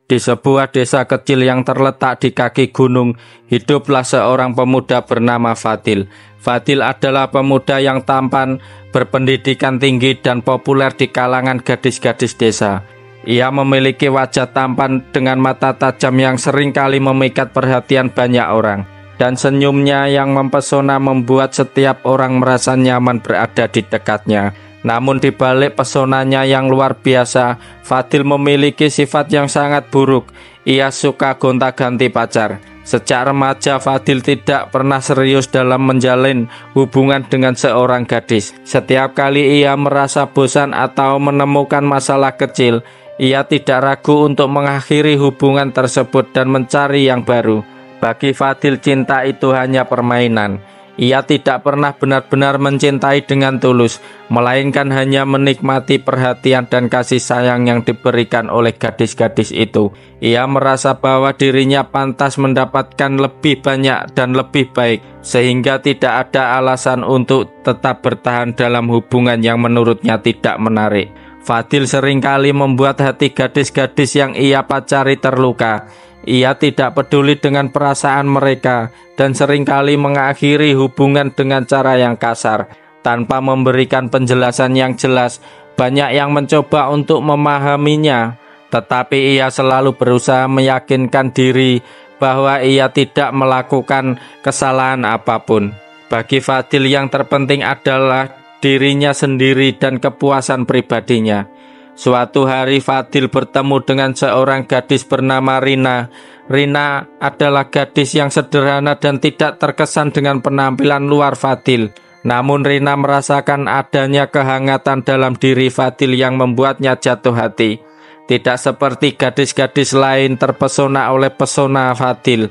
Di sebuah desa kecil yang terletak di kaki gunung, hiduplah seorang pemuda bernama Fadil. Fadil adalah pemuda yang tampan, berpendidikan tinggi dan populer di kalangan gadis-gadis desa. Ia memiliki wajah tampan dengan mata tajam yang seringkali memikat perhatian banyak orang. Dan senyumnya yang mempesona membuat setiap orang merasa nyaman berada di dekatnya. Namun di balik pesonanya yang luar biasa, Fadil memiliki sifat yang sangat buruk. Ia suka gonta-ganti pacar. Sejak remaja, Fadil tidak pernah serius dalam menjalin hubungan dengan seorang gadis. Setiap kali ia merasa bosan atau menemukan masalah kecil, ia tidak ragu untuk mengakhiri hubungan tersebut dan mencari yang baru. Bagi Fadil, cinta itu hanya permainan. Ia tidak pernah benar-benar mencintai dengan tulus, melainkan hanya menikmati perhatian dan kasih sayang yang diberikan oleh gadis-gadis itu. Ia merasa bahwa dirinya pantas mendapatkan lebih banyak dan lebih baik, sehingga tidak ada alasan untuk tetap bertahan dalam hubungan yang menurutnya tidak menarik. Fadil seringkali membuat hati gadis-gadis yang ia pacari terluka. Ia tidak peduli dengan perasaan mereka dan seringkali mengakhiri hubungan dengan cara yang kasar, tanpa memberikan penjelasan yang jelas. Banyak yang mencoba untuk memahaminya, tetapi ia selalu berusaha meyakinkan diri bahwa ia tidak melakukan kesalahan apapun. Bagi Fadil yang terpenting adalah dirinya sendiri dan kepuasan pribadinya. Suatu hari Fadil bertemu dengan seorang gadis bernama Rina. Rina adalah gadis yang sederhana dan tidak terkesan dengan penampilan luar Fadil. Namun Rina merasakan adanya kehangatan dalam diri Fadil yang membuatnya jatuh hati. Tidak seperti gadis-gadis lain terpesona oleh pesona Fadil.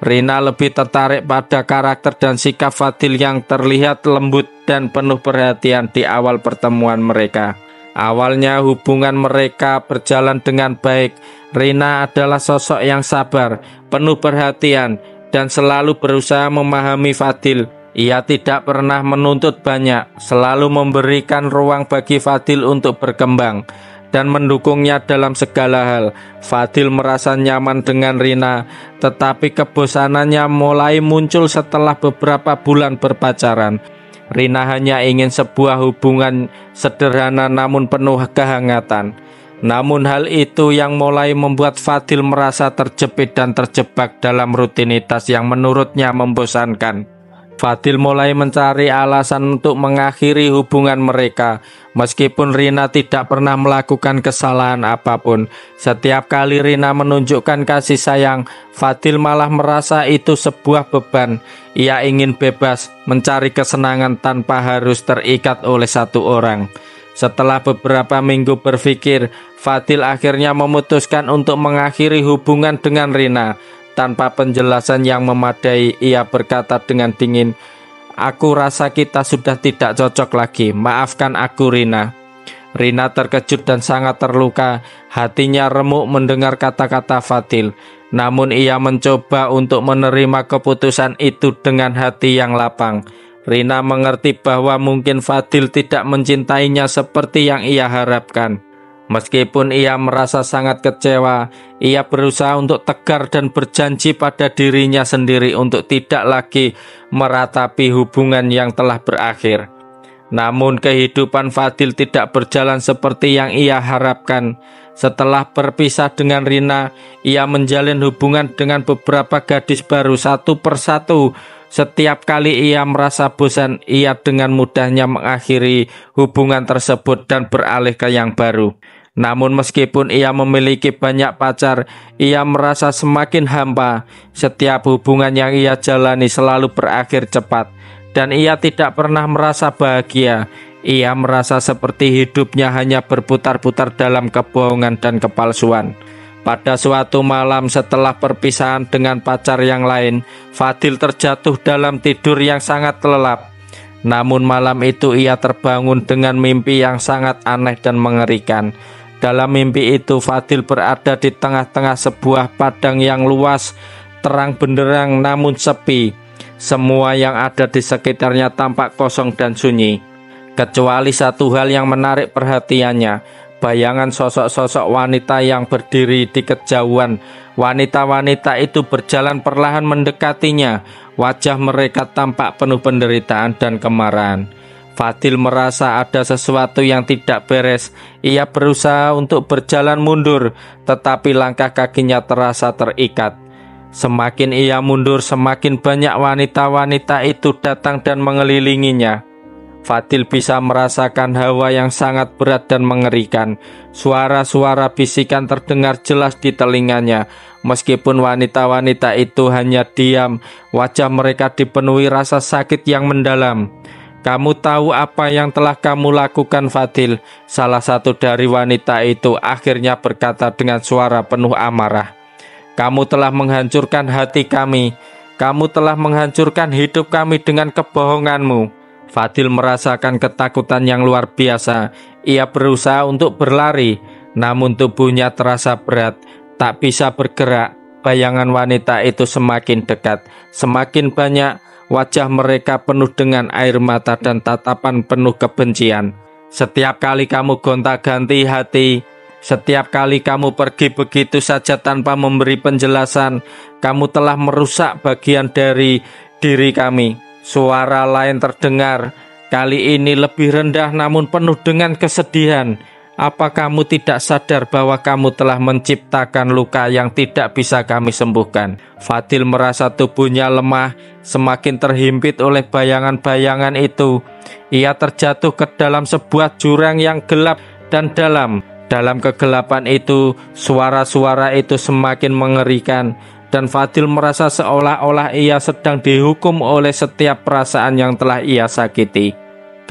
Rina lebih tertarik pada karakter dan sikap Fadil yang terlihat lembut dan penuh perhatian di awal pertemuan mereka. Awalnya hubungan mereka berjalan dengan baik. Rina adalah sosok yang sabar, penuh perhatian, dan selalu berusaha memahami Fadil. Ia tidak pernah menuntut banyak, selalu memberikan ruang bagi Fadil untuk berkembang dan mendukungnya dalam segala hal. Fadil merasa nyaman dengan Rina, tetapi kebosanannya mulai muncul setelah beberapa bulan berpacaran. Rina hanya ingin sebuah hubungan sederhana namun penuh kehangatan. Namun hal itu yang mulai membuat Fadil merasa terjepit dan terjebak dalam rutinitas yang menurutnya membosankan. Fadil mulai mencari alasan untuk mengakhiri hubungan mereka. Meskipun Rina tidak pernah melakukan kesalahan apapun, setiap kali Rina menunjukkan kasih sayang, Fadil malah merasa itu sebuah beban. Ia ingin bebas, mencari kesenangan tanpa harus terikat oleh satu orang. Setelah beberapa minggu berpikir, Fadil akhirnya memutuskan untuk mengakhiri hubungan dengan Rina. Tanpa penjelasan yang memadai, ia berkata dengan dingin, "Aku rasa kita sudah tidak cocok lagi. Maafkan aku, Rina." Rina terkejut dan sangat terluka. Hatinya remuk mendengar kata-kata Fadil. Namun ia mencoba untuk menerima keputusan itu dengan hati yang lapang. Rina mengerti bahwa mungkin Fadil tidak mencintainya seperti yang ia harapkan. Meskipun ia merasa sangat kecewa, ia berusaha untuk tegar dan berjanji pada dirinya sendiri untuk tidak lagi meratapi hubungan yang telah berakhir. Namun kehidupan Fadil tidak berjalan seperti yang ia harapkan. Setelah berpisah dengan Rina, ia menjalin hubungan dengan beberapa gadis baru satu persatu. Setiap kali ia merasa bosan, ia dengan mudahnya mengakhiri hubungan tersebut dan beralih ke yang baru. Namun meskipun ia memiliki banyak pacar, ia merasa semakin hampa. Setiap hubungan yang ia jalani selalu berakhir cepat, dan ia tidak pernah merasa bahagia. Ia merasa seperti hidupnya hanya berputar-putar dalam kebohongan dan kepalsuan. Pada suatu malam setelah perpisahan dengan pacar yang lain, Fadil terjatuh dalam tidur yang sangat lelap. Namun malam itu ia terbangun dengan mimpi yang sangat aneh dan mengerikan. Dalam mimpi itu Fadil berada di tengah-tengah sebuah padang yang luas, terang benderang namun sepi. Semua yang ada di sekitarnya tampak kosong dan sunyi. Kecuali satu hal yang menarik perhatiannya. bayangan sosok-sosok wanita yang berdiri di kejauhan. Wanita-wanita itu berjalan perlahan mendekatinya. Wajah mereka tampak penuh penderitaan dan kemarahan. Fadil merasa ada sesuatu yang tidak beres. Ia berusaha untuk berjalan mundur, tetapi langkah kakinya terasa terikat. Semakin ia mundur, semakin banyak wanita-wanita itu datang dan mengelilinginya. Fadil bisa merasakan hawa yang sangat berat dan mengerikan. Suara-suara bisikan terdengar jelas di telinganya. Meskipun wanita-wanita itu hanya diam, wajah mereka dipenuhi rasa sakit yang mendalam. "Kamu tahu apa yang telah kamu lakukan, Fadil?" Salah satu dari wanita itu akhirnya berkata dengan suara penuh amarah. "Kamu telah menghancurkan hati kami. Kamu telah menghancurkan hidup kami dengan kebohonganmu." Fadil merasakan ketakutan yang luar biasa. Ia berusaha untuk berlari, namun tubuhnya terasa berat, tak bisa bergerak. Bayangan wanita itu semakin dekat, semakin banyak. Wajah mereka penuh dengan air mata dan tatapan penuh kebencian. "Setiap kali kamu gonta-ganti hati, setiap kali kamu pergi begitu saja tanpa memberi penjelasan, kamu telah merusak bagian dari diri kami." Suara lain terdengar, kali ini lebih rendah namun penuh dengan kesedihan. "Apa kamu tidak sadar bahwa kamu telah menciptakan luka yang tidak bisa kami sembuhkan?" Fadil merasa tubuhnya lemah, semakin terhimpit oleh bayangan-bayangan itu. Ia terjatuh ke dalam sebuah jurang yang gelap dan dalam. Dalam kegelapan itu, suara-suara itu semakin mengerikan. Dan Fadil merasa seolah-olah ia sedang dihukum oleh setiap perasaan yang telah ia sakiti.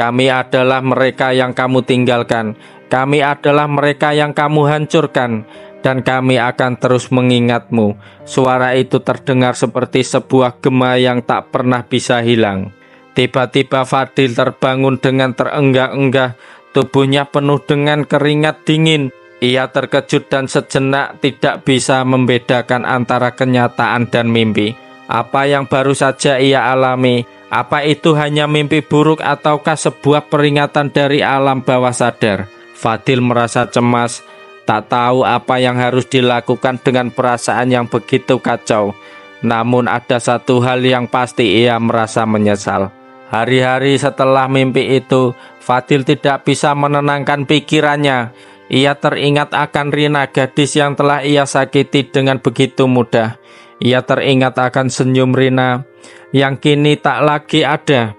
"Kami adalah mereka yang kamu tinggalkan. Kami adalah mereka yang kamu hancurkan. Dan kami akan terus mengingatmu." Suara itu terdengar seperti sebuah gema yang tak pernah bisa hilang. Tiba-tiba Fadil terbangun dengan terenggah-enggah. Tubuhnya penuh dengan keringat dingin. Ia terkejut dan sejenak tidak bisa membedakan antara kenyataan dan mimpi. Apa yang baru saja ia alami? Apa itu hanya mimpi buruk ataukah sebuah peringatan dari alam bawah sadar? Fadil merasa cemas, tak tahu apa yang harus dilakukan dengan perasaan yang begitu kacau. Namun ada satu hal yang pasti, ia merasa menyesal. Hari-hari setelah mimpi itu, Fadil tidak bisa menenangkan pikirannya. Ia teringat akan Rina, gadis yang telah ia sakiti dengan begitu mudah. Ia teringat akan senyum Rina yang kini tak lagi ada.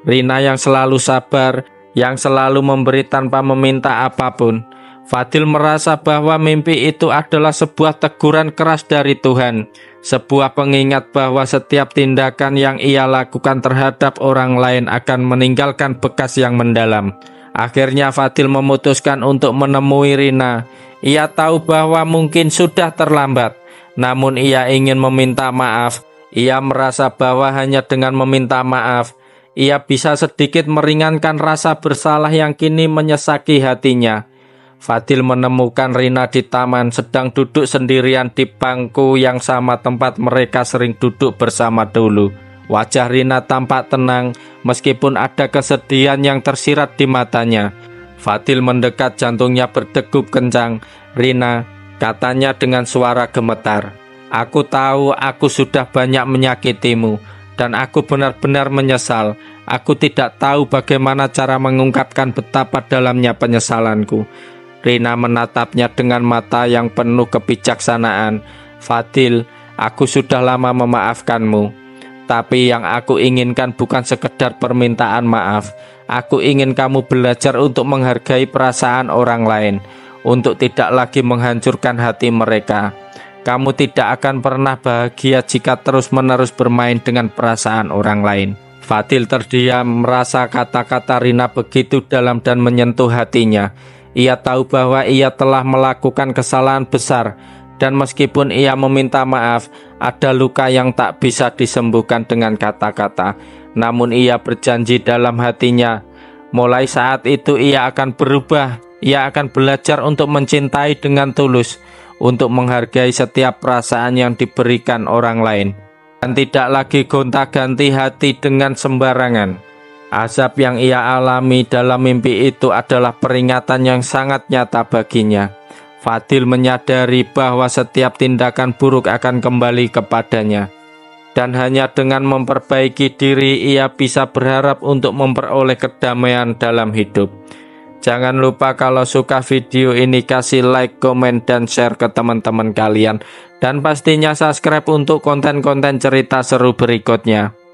Rina yang selalu sabar, yang selalu memberi tanpa meminta apapun. Fadil merasa bahwa mimpi itu adalah sebuah teguran keras dari Tuhan. Sebuah pengingat bahwa setiap tindakan yang ia lakukan terhadap orang lain akan meninggalkan bekas yang mendalam. Akhirnya Fadil memutuskan untuk menemui Rina. Ia tahu bahwa mungkin sudah terlambat, namun ia ingin meminta maaf. Ia merasa bahwa hanya dengan meminta maaf, ia bisa sedikit meringankan rasa bersalah yang kini menyesaki hatinya. Fadil menemukan Rina di taman, sedang duduk sendirian di bangku yang sama tempat mereka sering duduk bersama dulu. Wajah Rina tampak tenang, meskipun ada kesedihan yang tersirat di matanya. Fadil mendekat, jantungnya berdegup kencang. "Rina," katanya dengan suara gemetar, "aku tahu aku sudah banyak menyakitimu, dan aku benar-benar menyesal. Aku tidak tahu bagaimana cara mengungkapkan betapa dalamnya penyesalanku." Rina menatapnya dengan mata yang penuh kebijaksanaan. "Fadil, aku sudah lama memaafkanmu. Tapi yang aku inginkan bukan sekedar permintaan maaf. Aku ingin kamu belajar untuk menghargai perasaan orang lain, untuk tidak lagi menghancurkan hati mereka. Kamu tidak akan pernah bahagia jika terus-menerus bermain dengan perasaan orang lain." Fadil terdiam, merasa kata-kata Rina begitu dalam dan menyentuh hatinya. Ia tahu bahwa ia telah melakukan kesalahan besar. Dan meskipun ia meminta maaf, ada luka yang tak bisa disembuhkan dengan kata-kata. Namun ia berjanji dalam hatinya, mulai saat itu ia akan berubah. Ia akan belajar untuk mencintai dengan tulus, untuk menghargai setiap perasaan yang diberikan orang lain, dan tidak lagi gonta-ganti hati dengan sembarangan. Azab yang ia alami dalam mimpi itu adalah peringatan yang sangat nyata baginya. Fadil menyadari bahwa setiap tindakan buruk akan kembali kepadanya. Dan hanya dengan memperbaiki diri ia bisa berharap untuk memperoleh kedamaian dalam hidup. Jangan lupa kalau suka video ini kasih like, komen, dan share ke teman-teman kalian. Dan pastinya subscribe untuk konten-konten cerita seru berikutnya.